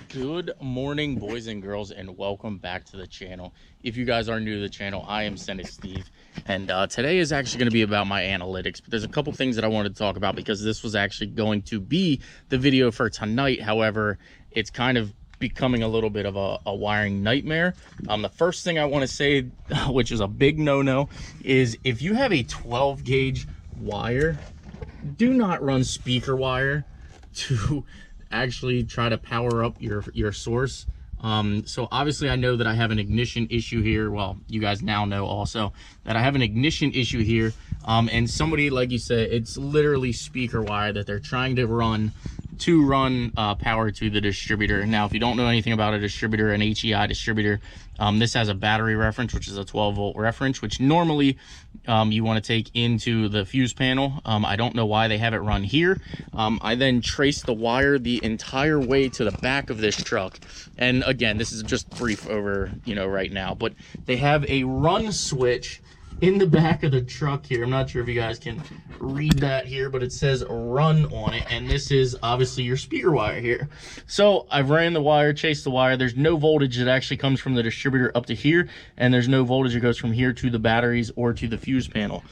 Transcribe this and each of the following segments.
Good morning, boys and girls, and welcome back to the channel. If you guys are new to the channel, I am SendIt Steve, and today is actually going to be about my analytics. But there's a couple things that I wanted to talk about because this was actually going to be the video for tonight. However, it's kind of becoming a little bit of a wiring nightmare. The first thing I want to say, which is a big no-no, is if you have a 12 gauge wire, do not run speaker wire to actually try to power up your source. So obviously I know that I have an ignition issue here. Well, you guys now know also that I have an ignition issue here, and somebody, like you said, it's literally speaker wire that they're trying to run power to the distributor. Now, if you don't know anything about a distributor, an HEI distributor, this has a battery reference, which is a 12-volt reference, which normally you want to take into the fuse panel. I don't know why they have it run here. I then traced the wire the entire way to the back of this truck. And again, this is just brief over, right now, but they have a run switch in the back of the truck here. I'm not sure if you guys can read that here, but it says run on it, and this is obviously your speaker wire here. So I've ran the wire, chased the wire. There's no voltage that actually comes from the distributor up to here, and there's no voltage that goes from here to the batteries or to the fuse panel.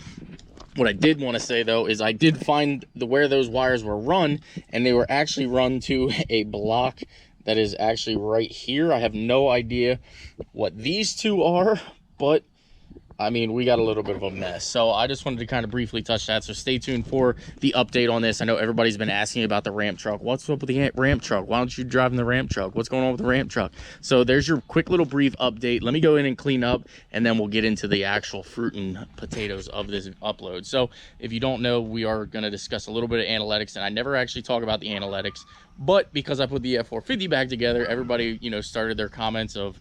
What I did want to say though is I did find where those wires were run, and they were actually run to a block that is actually right here. I have no idea what these two are, but I mean, we got a little bit of a mess. So I just wanted to kind of briefly touch that. So stay tuned for the update on this. I know everybody's been asking about the ramp truck. What's up with the ramp truck? Why don't you drive in the ramp truck? What's going on with the ramp truck? So there's your quick little brief update. Let me go in and clean up, and then we'll get into the actual fruit and potatoes of this upload. So if you don't know, we are going to discuss a little bit of analytics, and I never actually talk about the analytics, but because I put the F450 back together, everybody, started their comments of,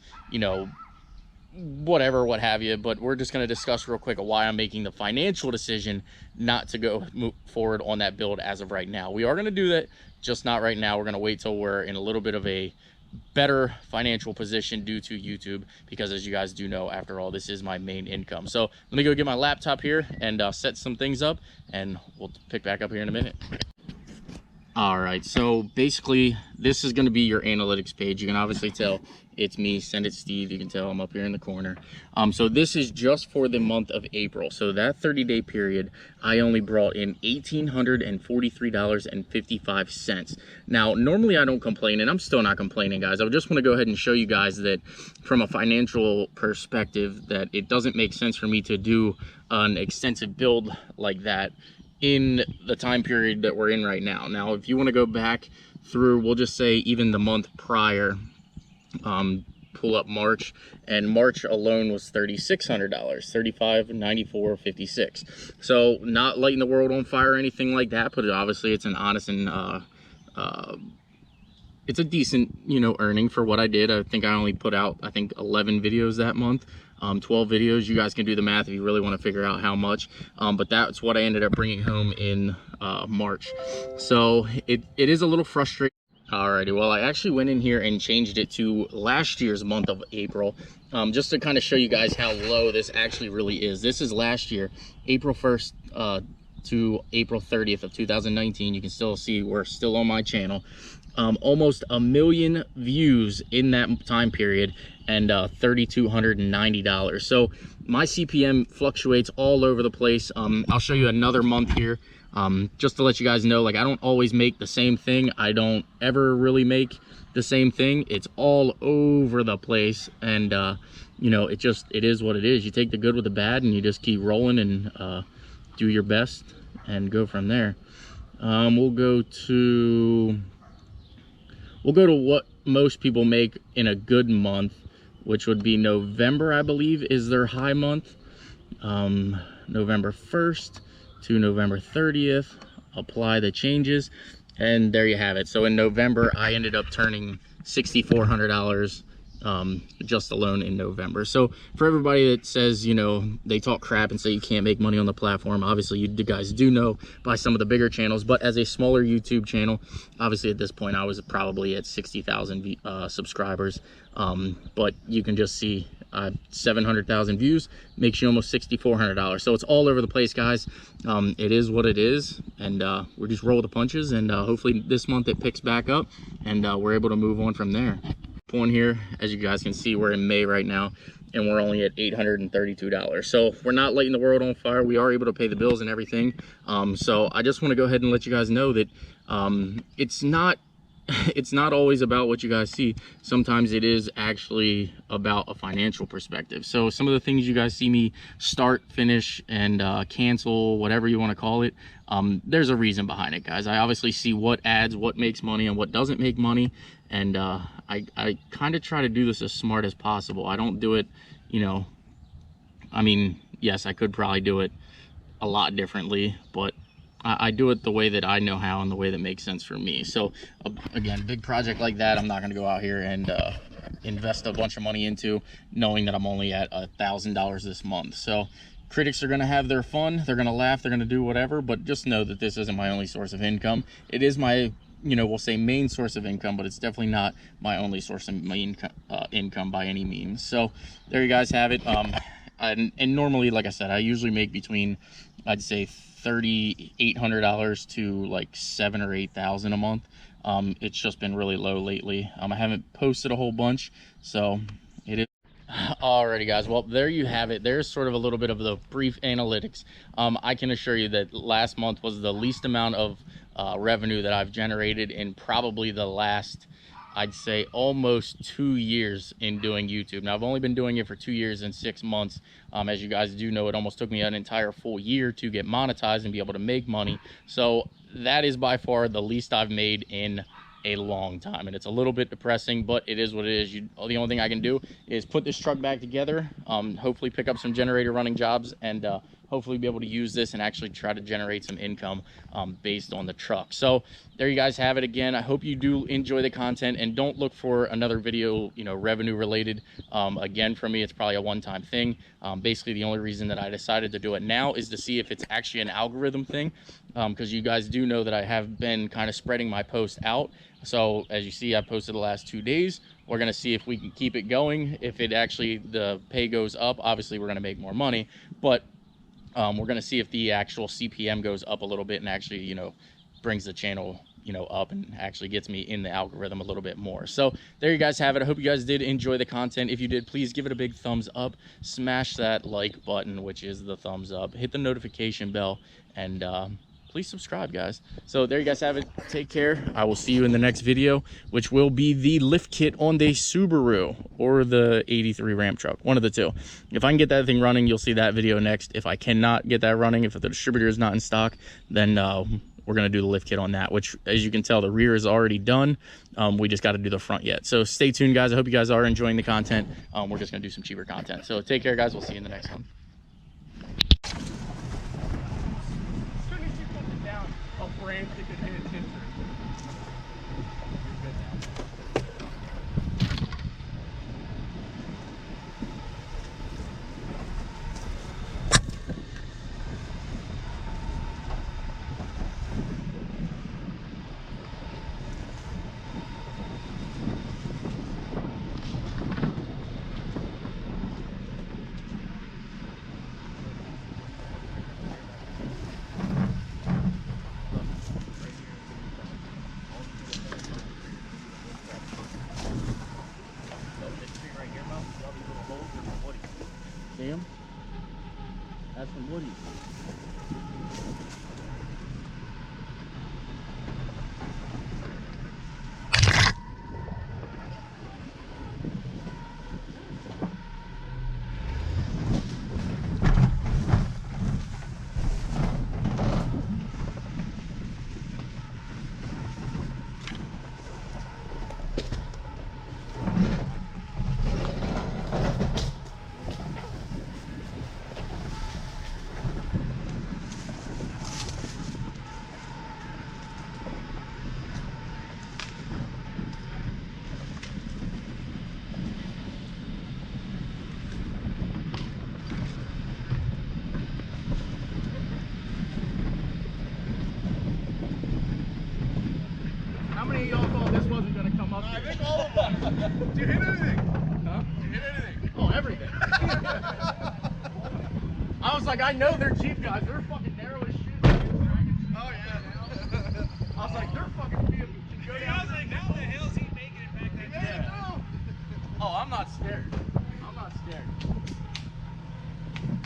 whatever, what have you. But we're just going to discuss real quick why I'm making the financial decision not to move forward on that build as of right now. We are going to do that, just not right now. We're going to wait till we're in a little bit of a better financial position due to YouTube, because as you guys do know, after all, this is my main income. So let me go get my laptop here and set some things up, and we'll pick back up here in a minute. All right, so basically this is going to be your analytics page. You can obviously tell it's me, SendIt Steve. You can tell I'm up here in the corner. So this is just for the month of April. So that 30-day period, I only brought in $1,843.55. Now, normally I don't complain, and I'm still not complaining, guys. I just want to go ahead and show you guys that from a financial perspective, that it doesn't make sense for me to do an extensive build like that in the time period that we're in right now. Now, if you want to go back through, we'll just say even the month prior, pull up March, and March alone was $3,600, $3,594.56. So not lighting the world on fire or anything like that, but obviously it's an honest and it's a decent, earning for what I did. I think I only put out, 11 videos that month. 12 videos. You guys can do the math if you really want to figure out how much, but that's what I ended up bringing home in March. So it is a little frustrating. Alrighty, well, I actually went in here and changed it to last year's month of April, just to kind of show you guys how low this actually really is. This is last year, April 1st to April 30th of 2019. You can still see we're still on my channel. Almost 1 million views in that time period, and $3,290. So my CPM fluctuates all over the place. I'll show you another month here, just to let you guys know, like, I don't always make the same thing. I don't ever really make the same thing. It's all over the place, and it is what it is. You take the good with the bad, and you just keep rolling and do your best and go from there. We'll go to what most people make in a good month, which would be November, I believe, is their high month. November 1st to November 30th, apply the changes, and there you have it. So in November, I ended up turning $6,400 just alone in November. So for everybody that says, they talk crap and say you can't make money on the platform, obviously you guys do know by some of the bigger channels, but as a smaller YouTube channel, obviously at this point I was probably at 60,000 subscribers, but you can just see 700,000 views makes you almost $6,400. So it's all over the place, guys. It is what it is, and we just roll the punches, and hopefully this month it picks back up, and we're able to move on from there. Point here, as you guys can see, we're in May right now, and we're only at $832. So we're not lighting the world on fire. We are able to pay the bills and everything. So I just want to go ahead and let you guys know that it's not always about what you guys see. Sometimes it is actually about a financial perspective. So some of the things you guys see me start, finish, and cancel, whatever you want to call it, there's a reason behind it, guys. I obviously see what adds, what makes money, and what doesn't make money, and I kind of try to do this as smart as possible. I don't do it, you know, I mean, yes, I could probably do it a lot differently, but I do it the way that I know how and the way that makes sense for me. So again, big project like that, I'm not going to go out here and invest a bunch of money into, knowing that I'm only at $1,000 this month. So critics are going to have their fun, they're going to laugh, they're going to do whatever, but just know that this isn't my only source of income. It is my, you know, we'll say main source of income, but it's definitely not my only source of income by any means. So there you guys have it. And normally, like I said, I usually make between, I'd say, $3,800 to like $7,000 or $8,000 a month. It's just been really low lately. I haven't posted a whole bunch, so it is. Alrighty, guys, well, there you have it. There's sort of a little bit of the brief analytics. I can assure you that last month was the least amount of revenue that I've generated in probably the last, I'd say, almost 2 years in doing YouTube. Now, I've only been doing it for 2 years and 6 months. As you guys do know, it almost took me an entire full year to get monetized and be able to make money. So that is by far the least I've made in a long time, and it's a little bit depressing, but it is what it is. The only thing I can do is put this truck back together, hopefully pick up some generator running jobs, and hopefully be able to use this and actually try to generate some income based on the truck. So there you guys have it. Again, I hope you do enjoy the content, and don't look for another video, you know, revenue related. Again, for me, it's probably a one-time thing. Basically, the only reason that I decided to do it now is to see if it's actually an algorithm thing, because you guys do know that I have been kind of spreading my posts out. So as you see, I posted the last 2 days. We're going to see if we can keep it going. If it actually, the pay goes up, obviously we're going to make more money, but we're going to see if the actual CPM goes up a little bit and actually, you know, brings the channel, you know, up and actually gets me in the algorithm a little bit more. So there you guys have it. I hope you guys did enjoy the content. If you did, please give it a big thumbs up, smash that like button, which is the thumbs up, hit the notification bell, and please subscribe, guys. So there you guys have it. Take care. I will see you in the next video, which will be the lift kit on the Subaru or the 83 Ram truck, one of the two. If I can get that thing running, you'll see that video next. If I cannot get that running, if the distributor is not in stock, then we're going to do the lift kit on that, which, as you can tell, the rear is already done. We just got to do the front yet. So stay tuned, guys. I hope you guys are enjoying the content. We're just going to do some cheaper content. So take care, guys. We'll see you in the next one. Frantic and hit attention. Damn, that's some woodies. many of y'all thought this wasn't going to come up? I think all of them. Did you hit anything? Huh? Did you hit anything? Oh, everything. like, I know they're Jeep guys. They're fucking narrow as shit. Oh yeah. I was like, they're fucking vehicles. I was like, how the hell is he making it back there? Yeah. Oh, I'm not scared. I'm not scared.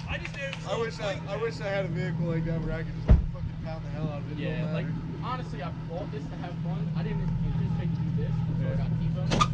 I just knew it was I wish I had a vehicle like that where I could just fucking pound the hell out of it. Yeah, like honestly, I bought this to have fun. I didn't anticipate to do this, so I got T-bone.